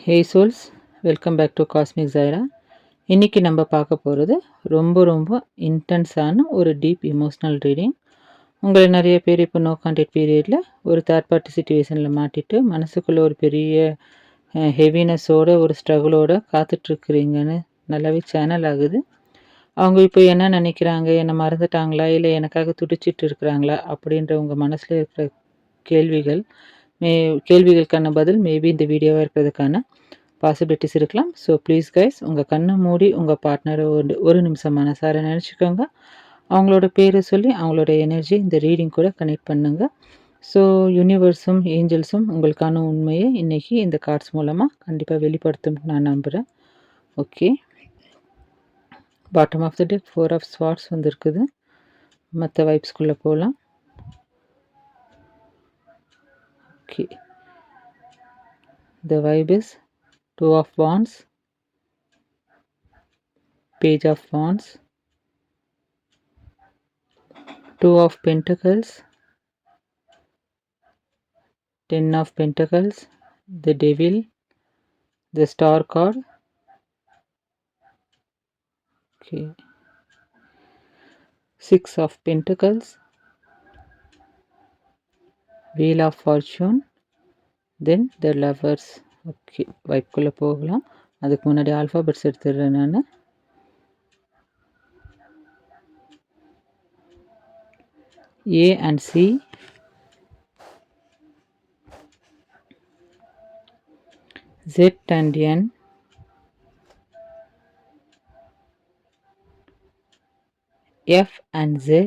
Hey souls, welcome back to cosmic Zaira. இன்றைக்கி நம்ம பார்க்க போகிறது ரொம்ப இன்டென்ஸான ஒரு டீப் இமோஷ்னல் ரீடிங். உங்களை நிறைய பேர் இப்போ நோ கான்டாக்ட் பீரியடில் ஒரு தேர்ட் பார்ட்டி சுச்சுவேஷனில் மாட்டிட்டு மனசுக்குள்ளே ஒரு பெரிய ஹெவினஸோட ஒரு ஸ்ட்ரகிளோட காத்துட்ருக்குறீங்கன்னு நல்லாவே சேனல் ஆகுது. அவங்க இப்போ என்ன நினைக்கிறாங்க, என்னை மறந்துட்டாங்களா, இல்லை எனக்காக துடிச்சிட்டு இருக்கிறாங்களா அப்படின்ற உங்கள் மனசில் இருக்கிற கேள்விகளுக்கான பதில் மேபி இந்த வீடியோவாக இருக்கிறதுக்கான பாசிபிலிட்டிஸ் இருக்கலாம். ஸோ ப்ளீஸ் கைஸ், உங்கள் கண்ணை மூடி உங்கள் பார்ட்னரை ஒரு நிமிஷம் மனசார நினச்சிக்கோங்க. அவங்களோட பேரை சொல்லி அவங்களோட எனர்ஜி இந்த ரீடிங் கூட கனெக்ட் பண்ணுங்கள். ஸோ யூனிவர்ஸும் ஏஞ்சல்ஸும் உங்களுக்கான உண்மையை இன்றைக்கி இந்த கார்ட்ஸ் மூலமாக கண்டிப்பாக வெளிப்படுத்தும் நான் நம்புகிறேன். Okay, bottom of the deck 4 of swords வந்துருக்குது. மற்ற வைப்ஸ்குள்ளே போகலாம். Okay, the vibe is 2 of wands, page of wands, 2 of pentacles, 10 of pentacles, the devil, the star card. Okay, 6 of pentacles, wheel of fortune, then the lovers. Okay, வைப்புக்குள்ளே போகலாம். அதுக்கு முன்னாடி alphabets எடுத்துடுறேன் நான். A and C, Z and N, F and Z,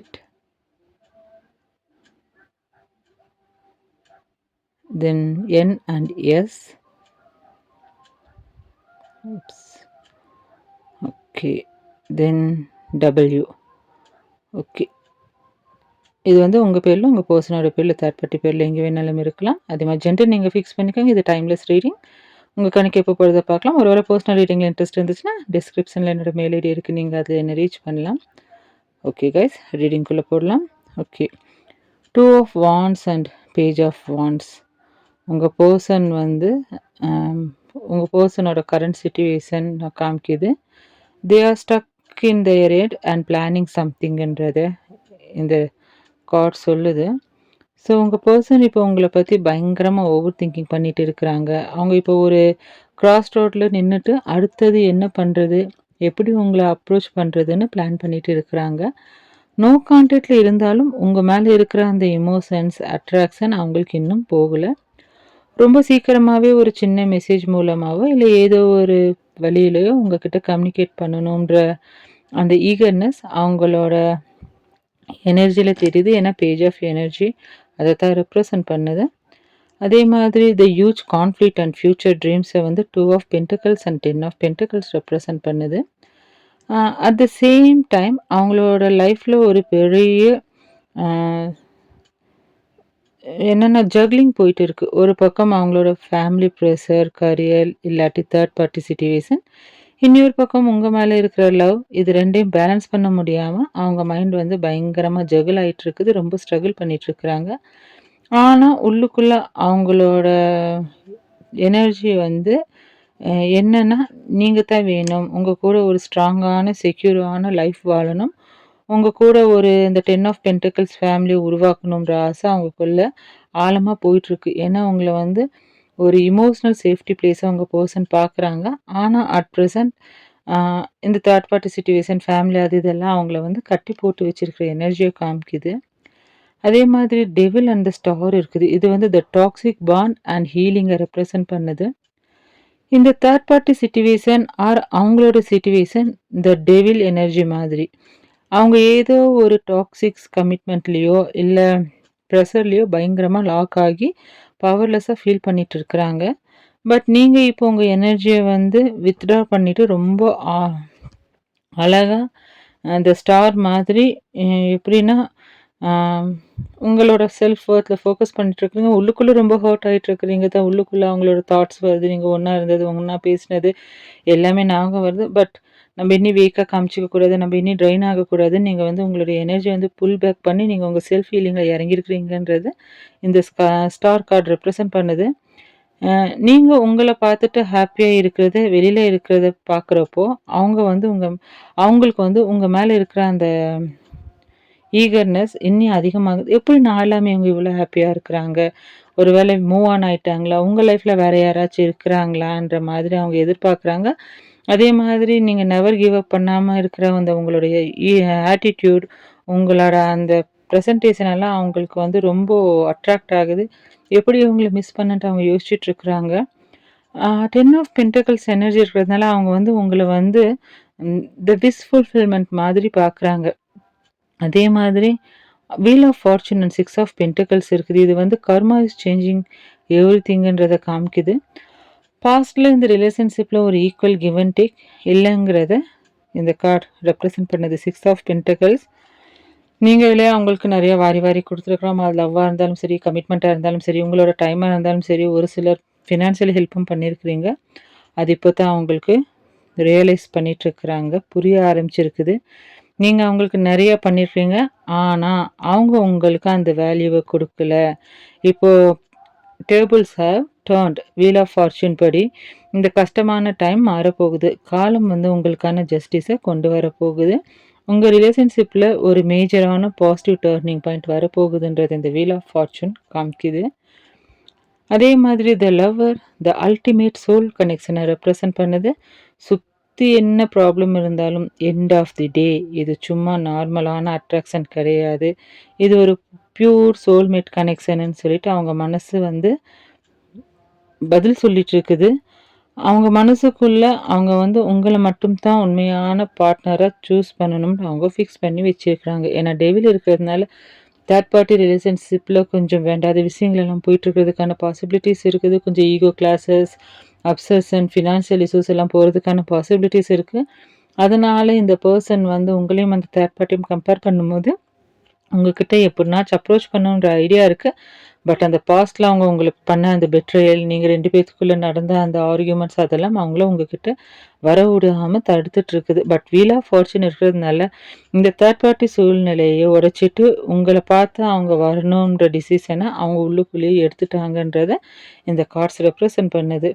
then N and S. Oops. Okay, then W. Okay, இது வந்து உங்கள் பேரில், உங்கள் பர்சனோட பேரில், தேர்ட் பார்ட்டி பேரில் எங்கே வேணாலும் இருக்கலாம். அதே மாதிரி ஜென்டர் நீங்கள் ஃபிக்ஸ் பண்ணிக்கோங்க. இது டைம்லெஸ் ரீடிங். உங்கள் கணக்கு எப்போ போகிறத பார்க்கலாம். ஒரு பர்சனல் ரீடிங்கில் இன்ட்ரெஸ்ட் இருந்துச்சுன்னா டிஸ்கிரிப்ஷனில் என்னோடய மெயில் ஐடி இருக்குது, நீங்கள் அதில் என்னை ரீச் பண்ணலாம். ஓகே கைஸ், ரீடிங்குள்ளே போடலாம். Okay, 2 of wands and page of wands. உங்கள் பர்சன் வந்து உங்கள் பர்சனோட கரண்ட் சிச்சுவேஷன் காமிக்குது. They are stuck in their head and planning சம்திங்ன்றதை இந்த கார்ட் சொல்லுது. ஸோ உங்கள் பர்சன் இப்போ உங்களை பற்றி பயங்கரமாக ஓவர் திங்கிங் பண்ணிட்டு இருக்கிறாங்க. அவங்க இப்போ ஒரு கிராஸ் ரோட்டில் நின்றுட்டு அடுத்தது என்ன பண்ணுறது, எப்படி உங்களை அப்ரோச் பண்ணுறதுன்னு பிளான் பண்ணிட்டு இருக்கிறாங்க. நோ கான்டாக்டில் இருந்தாலும் உங்கள் மேலே இருக்கிற அந்த எமோஷன்ஸ், அட்ராக்ஷன் அவங்களுக்கு இன்னும் போகலை. ரொம்ப சீக்கிரமாகவே ஒரு சின்ன மெசேஜ் மூலமாகவோ இல்லை ஏதோ ஒரு வழியிலையோ உங்ககிட்ட கம்யூனிகேட் பண்ணணுன்ற அந்த ஈகர்னஸ் அவங்களோட எனர்ஜியில் தெரியுது. ஏன்னா பேஜ் ஆஃப் எனர்ஜி அதை தான் ரெப்ரசன்ட் பண்ணுது. அதே மாதிரி the huge conflict and future ட்ரீம்ஸை வந்து 2 of pentacles and 10 of pentacles represent பண்ணுது. அட் த சேம் டைம் அவங்களோட லைஃப்பில் ஒரு பெரிய என்னென்ன ஜக்லிங் போயிட்டு இருக்குது. ஒரு பக்கம் அவங்களோட ஃபேமிலி ப்ரெஷர், கரியர், இல்லாட்டி தேர்ட் பார்ட்டி சிச்சுவேஷன், இன்னொரு பக்கம் உங்கள் மேலே இருக்கிற லவ். இது ரெண்டையும் பேலன்ஸ் பண்ண முடியாமல் அவங்க மைண்ட் வந்து பயங்கரமாக ஜகிள் ஆகிட்டு இருக்குது. ரொம்ப ஸ்ட்ரகிள் பண்ணிகிட்ருக்குறாங்க. ஆனால் உள்ளுக்குள்ளே அவங்களோட எனர்ஜி வந்து என்னென்னா, நீங்கள் தான் வேணும், உங்கள் கூட ஒரு ஸ்ட்ராங்கான செக்யூரான லைஃப் வாழணும், உங்கள் கூட ஒரு இந்த 10 ஆஃப் பென்டிகல்ஸ் ஃபேமிலியை உருவாக்கணுன்ற ஆசை அவங்களுக்குள்ள ஆழமாக போயிட்டுருக்கு. ஏன்னா அவங்கள வந்து ஒரு இமோஷ்னல் சேஃப்டி பிளேஸை உங்கள் பர்சன் பார்க்குறாங்க. ஆனால் அட் ப்ரெசன்ட் இந்த தேர்ட் பார்ட்டி சிச்சுவேஷன், ஃபேமிலி, அது இதெல்லாம் அவங்கள வந்து கட்டி போட்டு வச்சுருக்கிற எனர்ஜியை காமிக்குது. அதே மாதிரி டெவில் அண்ட் த ஸ்டார் இருக்குது. இது வந்து த டாக்ஸிக் பாண்ட் அண்ட் ஹீலிங்கை ரெப்ரசன்ட் பண்ணுது. இந்த தேர்ட் பார்ட்டி சிச்சுவேஷன் ஆர் அவங்களோட சிச்சுவேஷன் த டெவில் எனர்ஜி மாதிரி. அவங்க ஏதோ ஒரு டாக்ஸிக்ஸ் கமிட்மெண்ட்லேயோ இல்லை ப்ரெஷர்லேயோ பயங்கரமாக லாக் ஆகி பவர்லெஸ்ஸாக ஃபீல் பண்ணிட்டு இருக்கிறாங்க. பட் நீங்கள் இப்போ உங்கள் எனர்ஜியை வந்து வித்ட்ரா பண்ணிவிட்டு ரொம்ப அழகாக அந்த ஸ்டார் மாதிரி எப்படின்னா உங்களோட செல்ஃப் ஒர்த்தில் ஃபோக்கஸ் பண்ணிட்டுருக்குறீங்க. உள்ளுக்குள்ளே ரொம்ப ஹர்ட் ஆகிட்டுருக்குறீங்க தான். உள்ளுக்குள்ளே அவங்களோட தாட்ஸ் வருது, நீங்கள் ஒன்றா இருந்தது, ஒன்றா பேசினது எல்லாமே ஞாபகம் வருது. பட் நம்ம இன்னும் வீக்காக காமிச்சிக்கக்கூடாது, நம்ம இன்னும் ட்ரெயின் ஆகக்கூடாதுன்னு நீங்கள் வந்து உங்களுடைய எனர்ஜி வந்து புல் பேக் பண்ணி நீங்கள் உங்கள் செல்ஃப் ஃபீலிங்கில் இறங்கியிருக்கிறீங்கன்றது இந்த ஸ்டார் கார்டு ரெப்ரசன்ட் பண்ணுது. நீங்க உங்கள பார்த்துட்டு ஹேப்பியா இருக்கிறத, வெளியில இருக்கிறத பார்க்குறப்போ, அவங்க வந்து அவங்களுக்கு வந்து உங்க மேல இருக்கிற அந்த ஈகர்னஸ் இன்னியும் அதிகமாகுது. எப்படி நான் இல்லாம இவங்க இவ்வளோ ஹேப்பியா இருக்கிறாங்க? ஒரு வேளை மூவ் ஆன் ஆயிட்டாங்களா? உங்க லைஃப்ல வேற யாராச்சும் இருக்கிறாங்களான்ற மாதிரி அவங்க எதிர்பார்க்குறாங்க. அதே மாதிரி நீங்க நெவர் கிவ் அப் பண்ணாம இருக்கிற அந்த உங்களுடைய ஆட்டிட்யூட், உங்களோட அந்த பிரசன்டேஷன் எல்லாம் அவங்களுக்கு வந்து ரொம்ப அட்ராக்ட் ஆகுது. எப்படி இவங்கள மிஸ் பண்ணன்ட்டு அவங்க யோசிச்சுட்டு இருக்கிறாங்க. 10 ஆஃப் பென்டக்கிள்ஸ் எனர்ஜி இருக்கிறதுனால அவங்க வந்து உங்கள வந்து த விஷ் ஃபுல்ஃபில்மென்ட் மாதிரி பார்க்குறாங்க. அதே மாதிரி wheel of fortune and 6 of pentacles இருக்குது. இது வந்து கர்மா இஸ் சேஞ்சிங் எவ்ரிதிங்ன்றத காமிக்குது. பாஸ்ட்ல இந்த ரிலேஷன்ஷிப்ல ஒரு ஈக்குவல் கிவ் அண்ட் டேக் இல்லைங்கிறத இந்த கார்டு ரெப்ரசன்ட் பண்ணுது. 6 ஆஃப் பென்டக்கிள்ஸ் நீங்க இல்லையா அவங்களுக்கு நிறைய வாரி வாரி கொடுத்துருக்கலாம். அது லவ்வாக இருந்தாலும் சரி, கமிட்மெண்ட்டாக இருந்தாலும் சரி, உங்களோட டைமாக இருந்தாலும் சரி, ஒரு சிலர் ஃபினான்ஷியல் ஹெல்ப்பும் பண்ணியிருக்கிறீங்க. அது இப்போ தான் அவங்களுக்கு ரியலைஸ் பண்ணிகிட்ருக்குறாங்க, புரிய ஆரம்பிச்சிருக்குது. நீங்கள் அவங்களுக்கு நிறைய பண்ணியிருக்கீங்க. ஆனால் அவங்க உங்களுக்கு அந்த வேல்யூவை கொடுக்கல. இப்போது tables have turned wheel of fortune படி இந்த கஷ்டமான டைம் மாறப்போகுது. காலம் வந்து உங்களுக்கான ஜஸ்டிஸை கொண்டு வரப்போகுது. உங்கள் ரிலேஷன்ஷிப்பில் ஒரு மேஜரான பாசிட்டிவ் டர்னிங் பாயிண்ட் வரப்போகுதுன்றது இந்த வீல் ஆஃப் ஃபார்ச்சூன் காமிக்குது. அதே மாதிரி the lover the ultimate soul கனெக்ஷனை ரெப்ரசன்ட் பண்ணுது. சுற்றி என்ன ப்ராப்ளம் இருந்தாலும் எண்ட் ஆஃப் தி டே இது சும்மா நார்மலான அட்ராக்ஷன் கிடையாது. இது ஒரு பியூர் சோல்மேட் கனெக்ஷன்னு சொல்லிட்டு அவங்க மனசு வந்து பதில் சொல்லிட்டு இருக்குது. அவங்க மனசுக்குள்ள அவங்க வந்து உங்களை மட்டும்தான் உண்மையான பார்ட்னராக சூஸ் பண்ணணும்னு அவங்க ஃபிக்ஸ் பண்ணி வச்சிருக்கிறாங்க. ஏன்னா டெவில் இருக்கிறதுனால தேர்ட் பார்ட்டி ரிலேஷன்ஷிப்பில் கொஞ்சம் வேண்டாத விஷயங்கள் எல்லாம் போயிட்டுருக்கிறதுக்கான பாசிபிலிட்டிஸ் இருக்குது. கொஞ்சம் ego clashes, obsession, financial issues எல்லாம் போகிறதுக்கான பாசிபிலிட்டிஸ் இருக்குது. அதனால் இந்த பர்சன் வந்து உங்களையும் அந்த தேர்ட் பார்ட்டியும் கம்பேர் பண்ணும்போது உங்ககிட்ட எப்படினாச்சும் அப்ரோச் பண்ணுன்ற ஐடியா இருக்குது. பட் அந்த பாஸ்ட்டில் அவங்க உங்களுக்கு பண்ண அந்த பெட்ரயல், நீங்கள் 2 பேத்துக்குள்ளே நடந்த அந்த ஆர்கியூமெண்ட்ஸ் அதெல்லாம் அவங்கள உங்ககிட்ட வர விடாமல் தடுத்துட்ருக்குது. பட் வீல் ஆஃப் ஃபார்ச்சூன் இருக்கிறதுனால இந்த தேர்ட் பார்ட்டி சூழ்நிலையை உடைச்சிட்டு உங்களை பார்த்து அவங்க வரணுன்ற டிசிஷனை அவங்க உள்ளுக்குள்ளேயே எடுத்துட்டாங்கன்றத இந்த கார்ட்ஸ் ரெப்ரசன்ட் பண்ணுது.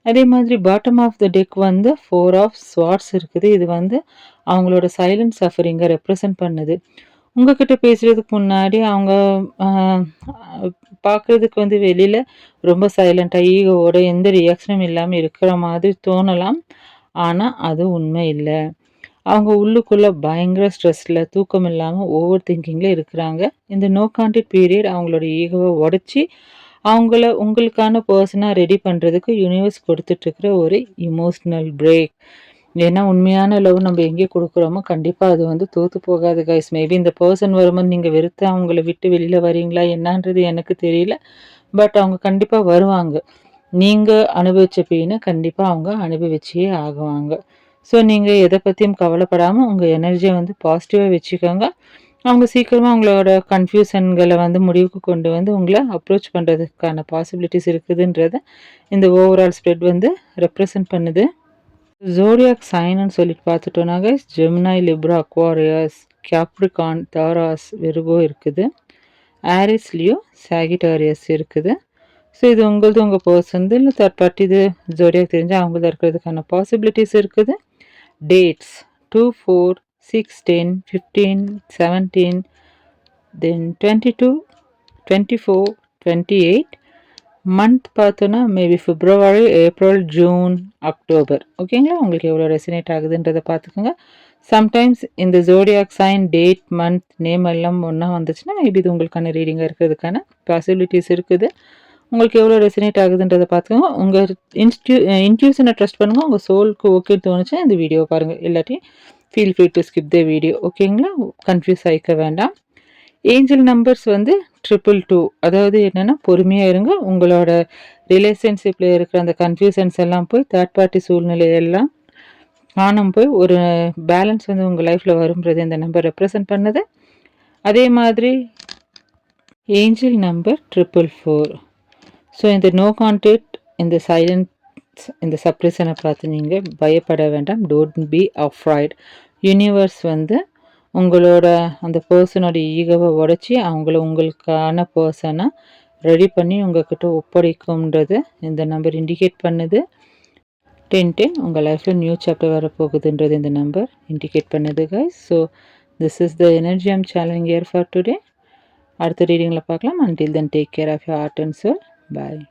அதே மாதிரி பாட்டம் ஆஃப் த டெக் வந்து 4 ஆஃப் ஸ்வார்ட்ஸ் இருக்குது. இது வந்து அவங்களோட சைலண்ட் சஃபரிங்கை ரெப்ரசன்ட் பண்ணுது. உங்ககிட்ட பேசுறதுக்கு முன்னாடி அவங்க பார்க்குறதுக்கு வந்து வெளியில ரொம்ப சைலண்ட்டா, ஈகோவோட எந்த ரியாக்ஷனும் இல்லாம இருக்கிற மாதிரி தோணலாம். ஆனா, அது உண்மை இல்ல. அவங்க உள்ளுக்குள்ள பயங்கர ஸ்ட்ரெஸ்ல, தூக்கம் இல்லாம ஓவர் திங்கிங்ல இருக்கிறாங்க. இந்த நோ கான்டாக்ட் பீரியட் அவங்களோட ஈகோவ உடைச்சு, அவங்கள உங்களுக்கான பெர்சனா ரெடி பண்றதுக்கு யூனிவர்ஸ் கொடுத்துட்ருக்கிற ஒரு எமோஷனல் பிரேக். ஏன்னா உண்மையான லவ் நம்ம எங்கே கொடுக்குறோமோ கண்டிப்பாக அது வந்து தோற்று போகாது கைஸ். மேபி இந்த பர்சன் வரும்போது நீங்கள் வெறுத்து அவங்கள விட்டு வெளியில் வரீங்களா என்னன்றது எனக்கு தெரியல. பட் அவங்க கண்டிப்பாக வருவாங்க. நீங்கள் அனுபவித்த பெயினை கண்டிப்பாக அவங்க அனுபவிச்சே ஆகுவாங்க. ஸோ நீங்கள் எதை பற்றியும் கவலைப்படாமல் உங்கள் எனர்ஜியை வந்து பாசிட்டிவாக வச்சுக்கோங்க. அவங்க சீக்கிரமாக அவங்களோட கன்ஃபியூஷன்களை வந்து முடிவுக்கு கொண்டு வந்து உங்களை அப்ரோச் பண்ணுறதுக்கான பாசிபிலிட்டிஸ் இருக்குதுன்றத இந்த ஓவரால் ஸ்ப்ரெட் வந்து ரெப்ரசன்ட் பண்ணுது. ஜோடியாக் சைன்னு சொல்லிட்டு பார்த்துட்டோன்னா guys, Gemini, Libra, Aquarius, Capricorn, Taurus, Virgo இருக்குது. ஆரிஸ், லியோ, சாகிட்டாரியஸ் இருக்குது. ஸோ இது உங்களது உங்கள் பர்சன் இல்லை தேர்ட் பார்ட்டி இது ஜோடியாக் தெரிஞ்சால் அவங்களது இருக்கிறதுக்கான பாசிபிலிட்டிஸ் இருக்குது. Dates 2, 4, 6, 10, 15, 17, then 22, 24, 28. மந்த் பார்த்தோன்னா maybe February, April, June, October. ஓகேங்களா? உங்களுக்கு எவ்வளோ ரெசினேட் ஆகுதுன்றதை பார்த்துக்கோங்க. சம்டைம்ஸ் இந்த zodiac sign, date, month, name எல்லாம் ஒன்றா வந்துச்சுன்னா மேபி இது உங்களுக்கான ரீடிங்காக இருக்கிறதுக்கான பாசிபிலிட்டிஸ் இருக்குது. உங்களுக்கு எவ்வளோ ரெசினேட் ஆகுதுன்றதை பார்த்துக்கோங்க. உங்கள் இன்ட்யூஷனை ட்ரஸ்ட் பண்ணுங்கள். உங்கள் சோலுக்கு ஓகே தோணுச்சுன்னா இந்த வீடியோவை பாருங்கள். இல்லாட்டி feel free to skip the video. ஓகேங்களா? கன்ஃபியூஸ் ஆகிக்க வேண்டாம். ஏஞ்சல் நம்பர்ஸ் வந்து 222. அதாவது என்னென்னா பொறுமையாக இருங்க. உங்களோட ரிலேஷன்ஷிப்பில் இருக்கிற அந்த கன்ஃபியூஷன்ஸ் எல்லாம் போய் தேர்ட் பார்ட்டி சூழ்நிலையெல்லாம் காணாமல் போய் ஒரு பேலன்ஸ் வந்து உங்கள் லைஃப்பில் வரும்ன்றது இந்த நம்பர் ரெப்ரசன்ட் பண்ணுது. அதே மாதிரி ஏஞ்சல் நம்பர் 444. ஸோ இந்த நோ கான்டாக்ட், இந்த சைலன்ஸ், இந்த சப்ரேஷனை பார்த்து நீங்கள் பயப்பட வேண்டாம். Don't be afraid. யூனிவர்ஸ் வந்து உங்களோட அந்த பர்சனோட ஈகோவை உடச்சி அவங்கள உங்களுக்கான பர்சனாக ரெடி பண்ணி உங்ககிட்ட ஒப்படைக்கும்ன்றது இந்த நம்பர் இண்டிகேட் பண்ணுது. 10:10 உங்கள் லைஃப்பில் நியூ சாப்டர் வரப்போகுதுன்றது இந்த நம்பர் இண்டிகேட் பண்ணுது guys. So this is the energy I'm channeling here for today. அடுத்த ரீடிங்கில் பார்க்கலாம். Until then take care of your heart and soul. Bye.